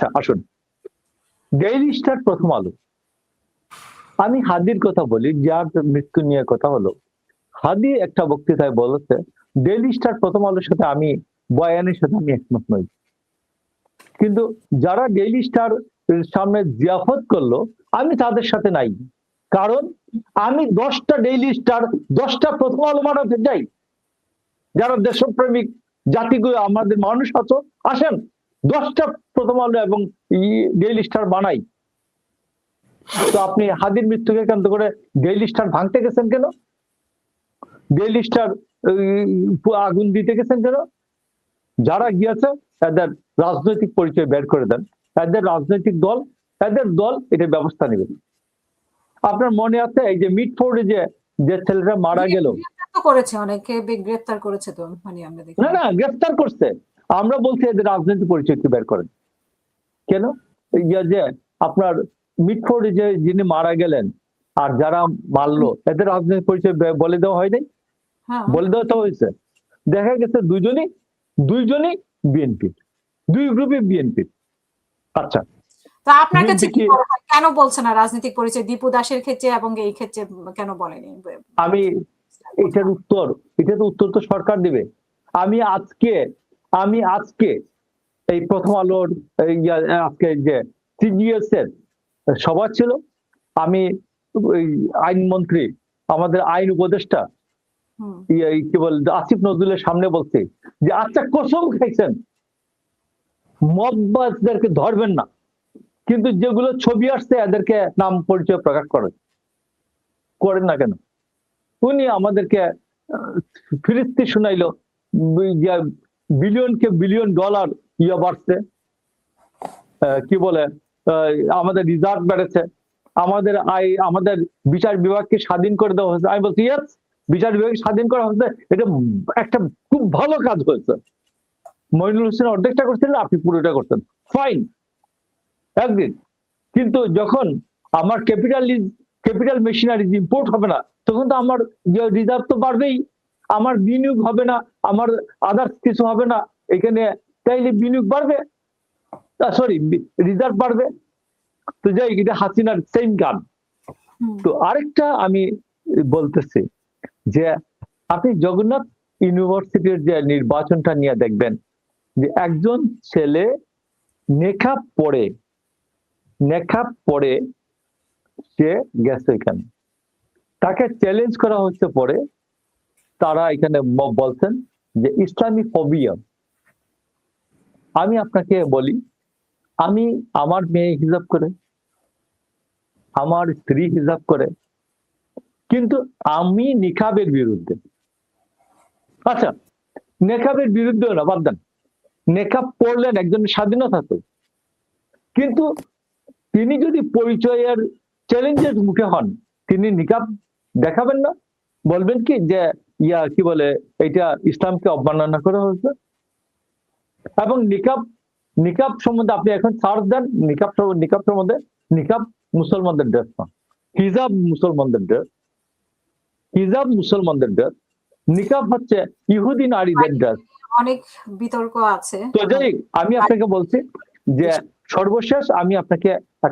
আচ্ছা আসুন, daily star, প্রথম আলো। আমি হাদির কথা বলি, যার মৃত্যু নিয়ে কথা হলো। হাদি একটা বক্তৃতায় বলেছে, ডেইলি স্টার, প্রথম আলোর সাথে আমি, বয়ানের সাথে আমি একমত নই। কিন্তু যারা ডেইলি স্টার সামনে জিয়াফত করলো, আমি তাদের সাথে নাই। কারণ আমি 10টা ডেইলি স্টার, 10টা প্রথম আলো বানাতে চাই। যারা দেশপ্রেমিক জাতিগুলো আমাদের মানুষ আছো, আসেন 10টা প্রথম আলো এবং ডেইলি স্টার বানাই। তো আপনি হাদির মৃত্যুকে কেন্দ্র করে ডেইলি স্টার ভাঙতে গেছেন কেন? ডেইলি স্টার আগুন দিতে গেছেন কেন? যারা গিয়েছে তাদের রাজনৈতিক পরিচয় বের করে দেন, তাদের রাজনৈতিক দল, তাদের দল এটা ব্যবস্থা নেবে। আপনার মনে আছে এই যে মিটফোর্ডে যে ছেলেটা মারা গেল, করেছে অনেকে, গ্রেফতার করেছে তো, মানে আমরা দেখি। না গ্রেফতার করছে। আমরা বলছি এদের রাজনৈতিক পরিচয় কি বের করেন কেন? যে আপনার মিটফোর্ডে যে যিনি মারা গেলেন আর যারা মারলো, এদের রাজনৈতিক পরিচয় বলে দেওয়া হয়নি? বলে দেওয়া তো হয়েছে। দেখা গেছে দুইজনই বিএনপির, দুই গ্রুপে বিএনপির। আচ্ছা, তা আপনার কাছে কি মনে হয় কেন বলছে না রাজনৈতিক পরিচয় দীপু দাসের ক্ষেত্রে এবং এই ক্ষেত্রে কেন বলেনি? আমি এটার উত্তর তো সরকার দিবে। আমি আজকে এই প্রথম আলোর আজকে যে সিজিএস এর সভা ছিল, আমি আইনমন্ত্রী, আমাদের আইন উপদেষ্টা কি বল আসিফ নজরুলের সামনে বলছি যে আচ্ছা কসম খাইছেন মববাজদেরকে ধরবেন না, কিন্তু যেগুলো ছবি আসছে এদেরকে নাম পরিচয় প্রকাশ করেন না কেন? উনি আমাদেরকে ফিরিস্তি শুনাইলো, বিলিয়ন ডলার বাড়ছে, কি বলে আমাদের রিজার্ভ বেড়েছে, আমাদের বিচার বিভাগকে স্বাধীন করে দেওয়া হয়েছে। আমি বলছি ইয়েস, বিচার বিভাগকে স্বাধীন করা হয়েছে, এটা একটা খুব ভালো কাজ হয়েছে। মইনুল হোসেন অর্ধেকটা করছিলেন, আপনি পুরোটা করতেন, ফাইন, একদিন। কিন্তু যখন আমার ক্যাপিটাল মেশিনারি ইম্পোর্ট হবে না, তখন তো আমার রিজার্ভ তো বাড়বেই, আমার বিনিয়োগ হবে না, আমার আদার্স কিছু হবে না এখানে, তাইলে বিনিয়োগ বাড়বে, সরি রিজার্ভ বাড়বে। তো যাই, এটা হাসিনার সেম গান। তো আরেকটা আমি বলতেছি যে আপনি জগন্নাথ ইউনিভার্সিটির যে নির্বাচনটা নিয়ে দেখবেন, যে একজন ছেলে নেকাব পড়ে সে গেছে এখানে, তাকে চ্যালেঞ্জ করা হচ্ছে, পরে তারা এখানে বলছেন যে ইসলামী ফোবিয়া। আমি আপনাকে বলি, আমার মেয়ে হিজাব করে, আমার স্ত্রী হিজাব করে, কিন্তু আমি নিকাবের বিরুদ্ধে। আচ্ছা, নেকাবের বিরুদ্ধে না, বাদ দেন, নেকাব পড়লেন, একজন স্বাধীনতা তো, কিন্তু তিনি যদি পরিচয়ের চ্যালেঞ্জের মুখে হন, তিনি নিকাব দেখাবেন না? বলবেন কি যে কি বলে এটা ইসলামকে অবমাননা করা হয়েছে? এবং নিকাব সম্বন্ধে আপনি এখন সার্চ দেন, নিকাব সম্বন্ধে, নিকাব মুসলমানদের ড্রেস না, হিজাব মুসলমানদের ড্রেস, নিকাব হচ্ছে ইহুদি নারীদের ড্রেস। অনেক বিতর্ক আছে। তো যাই, আমি আপনাকে বলছি যে সর্বশেষ আমি আপনাকে